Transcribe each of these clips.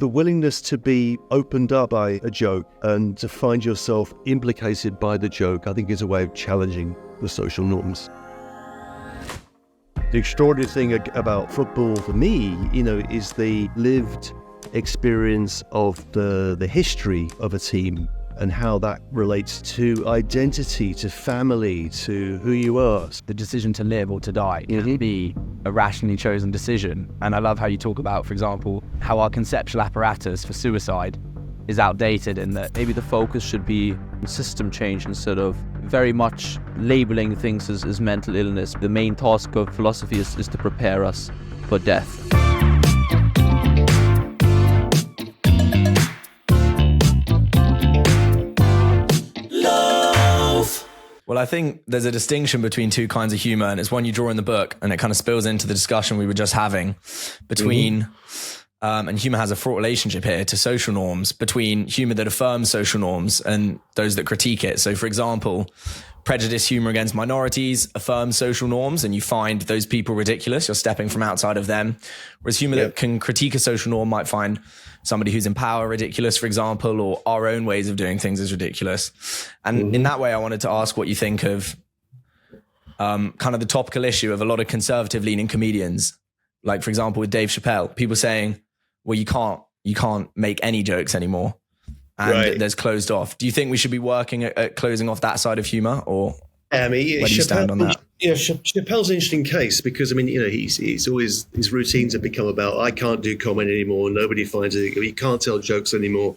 the willingness to be opened up by a joke and to find yourself implicated by the joke, I think is a way of challenging the social norms. The extraordinary thing about football for me, is the lived experience of the history of a team and how that relates to identity, to family, to who you are. The decision to live or to die can be a rationally chosen decision. And I love how you talk about, for example, how our conceptual apparatus for suicide is outdated, and that maybe the focus should be system change instead of very much labeling things as mental illness. The main task of philosophy is to prepare us for death. Well, I think there's a distinction between two kinds of humor, and it's one you draw in the book, and it kind of spills into the discussion we were just having between, and humor has a fraught relationship here to social norms, between humor that affirms social norms and those that critique it. So, for example, prejudice humor against minorities affirms social norms, and you find those people ridiculous. You're stepping from outside of them. Whereas humor that can critique a social norm might find somebody who's in power ridiculous, for example, or our own ways of doing things is ridiculous. And in that way, I wanted to ask what you think of kind of the topical issue of a lot of conservative leaning comedians. Like, for example, with Dave Chappelle, people saying, well, you can't make any jokes anymore. And there's closed off. Do you think we should be working at closing off that side of humor, or where do you stand on that? Yeah, Chappelle's an interesting case because, he's always, his routines have become about, I can't do comedy anymore. Nobody finds it. You can't tell jokes anymore.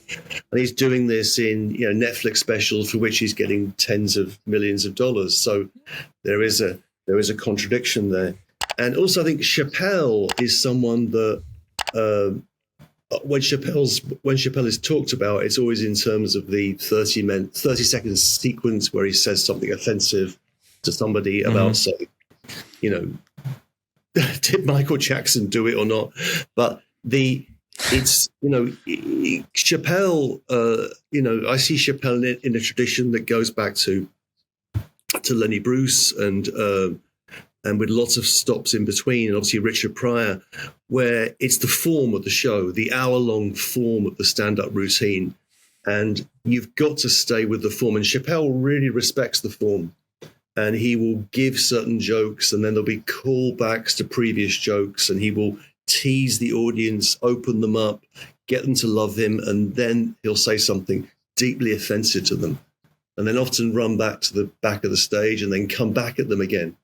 And he's doing this in, Netflix specials for which he's getting tens of millions of dollars. So there is a contradiction there. And also I think Chappelle is someone that, when Chappelle is talked about, it's always in terms of the 30-second sequence where he says something offensive to somebody about, say, did Michael Jackson do it or not? But Chappelle, I see Chappelle in a tradition that goes back to Lenny Bruce and with lots of stops in between, and obviously Richard Pryor, where it's the form of the show, the hour-long form of the stand-up routine, and you've got to stay with the form. And Chappelle really respects the form, and he will give certain jokes, and then there'll be callbacks to previous jokes, and he will tease the audience, open them up, get them to love him, and then he'll say something deeply offensive to them, and then often run back to the back of the stage and then come back at them again.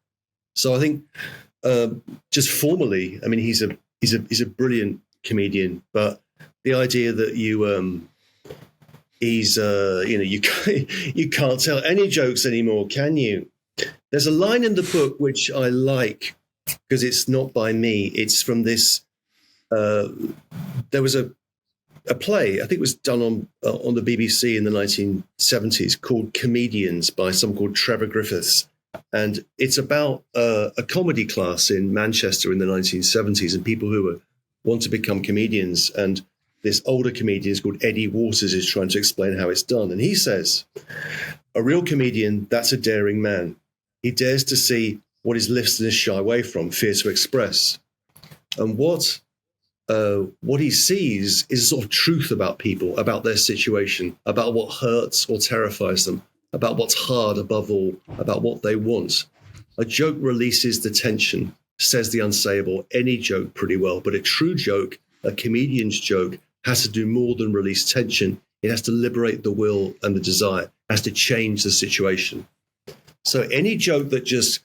So I think just formally, he's a brilliant comedian, but the idea that you can't tell any jokes anymore, can you? There's a line in the book which I like because it's not by me. It's from this. There was a play, I think it was done on the BBC in the 1970s, called Comedians by someone called Trevor Griffiths. And it's about a comedy class in Manchester in the 1970s and people who want to become comedians. And this older comedian is called Eddie Waters is trying to explain how it's done. And he says, a real comedian, that's a daring man. He dares to see what his listeners shy away from, fear to express. And what he sees is a sort of truth about people, about their situation, about what hurts or terrifies them, about what's hard above all, about what they want. A joke releases the tension, says the unsayable, any joke pretty well, but a true joke, a comedian's joke, has to do more than release tension. It has to liberate the will and the desire, has to change the situation. So any joke that just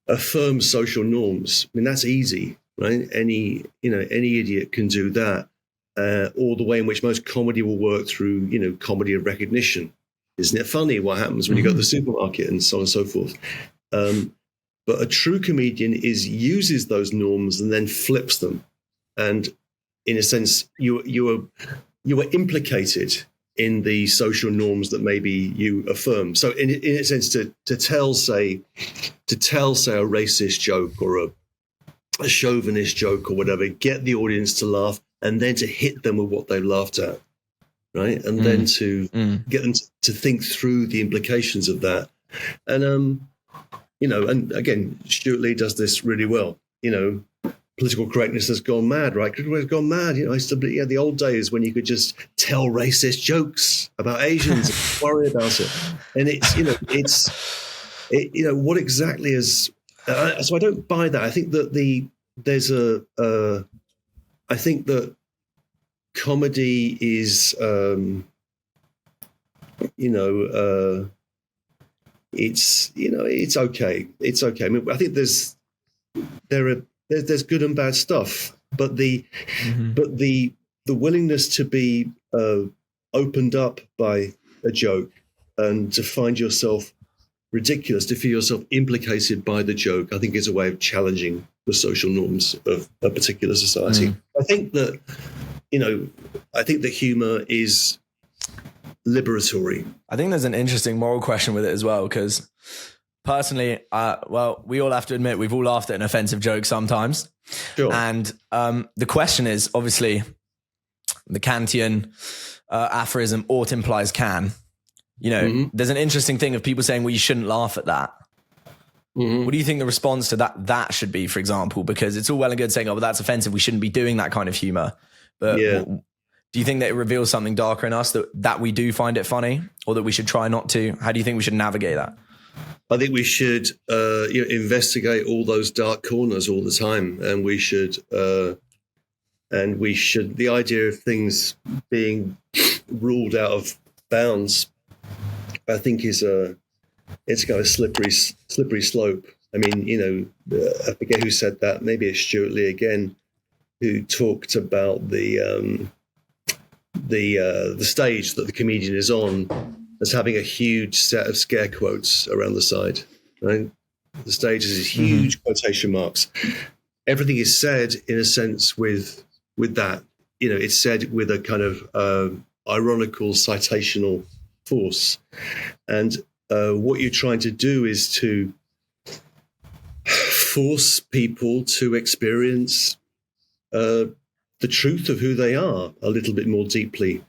affirms social norms, that's easy, right? Any idiot can do that, or the way in which most comedy will work through, comedy of recognition. Isn't it funny what happens when you go to the supermarket and so on and so forth? But a true comedian uses those norms and then flips them. And in a sense, you are implicated in the social norms that maybe you affirm. So in a sense, to tell, say, a racist joke or a chauvinist joke or whatever, get the audience to laugh and then to hit them with what they've laughed at. Right. And then to get them to think through the implications of that. And, and again, Stuart Lee does this really well. political correctness has gone mad, right? Political correctness has gone mad. I used to be, the old days when you could just tell racist jokes about Asians and worry about it. And what exactly is, so I don't buy that. I think that I think that comedy is, it's okay. It's okay. I mean, I think there's good and bad stuff, but the willingness to be opened up by a joke and to find yourself ridiculous, to feel yourself implicated by the joke, I think is a way of challenging the social norms of a particular society. I think that humor is liberatory. I think there's an interesting moral question with it as well, because personally, we all have to admit we've all laughed at an offensive joke sometimes. Sure. And the question is, obviously, the Kantian aphorism, ought implies can. There's an interesting thing of people saying, well, you shouldn't laugh at that. What do you think the response to that should be, for example? Because it's all well and good saying, oh, well, that's offensive, we shouldn't be doing that kind of humor. But do you think that it reveals something darker in us, that we do find it funny, or that we should try not to? How do you think we should navigate that? I think we should investigate all those dark corners all the time, and we should the idea of things being ruled out of bounds, I think it's a kind of slippery slope. I mean, I forget who said that. Maybe it's Stuart Lee again, who talked about the stage that the comedian is on as having a huge set of scare quotes around the side. Right, the stage is these huge quotation marks. Everything is said in a sense with that. It's said with a kind of ironical citational force, and what you're trying to do is to force people to experience the truth of who they are a little bit more deeply.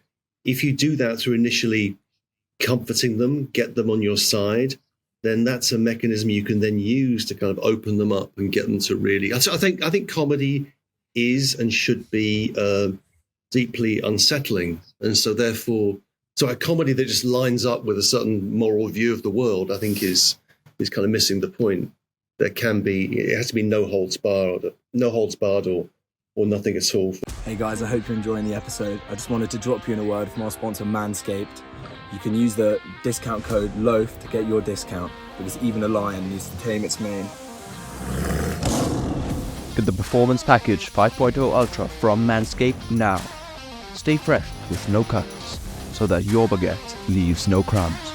If you do that through initially comforting them, get them on your side, then that's a mechanism you can then use to kind of open them up and get them to really. I think comedy is and should be deeply unsettling, and so therefore, a comedy that just lines up with a certain moral view of the world, I think is kind of missing the point. It has to be no holds barred or nothing at all. Hey guys, I hope you're enjoying the episode. I just wanted to drop you in a word from our sponsor Manscaped. You can use the discount code LOAF to get your discount, because even a lion needs to tame its mane. Get the Performance Package 5.0 Ultra from Manscaped now. Stay fresh with no cuts, so that your baguette leaves no crumbs.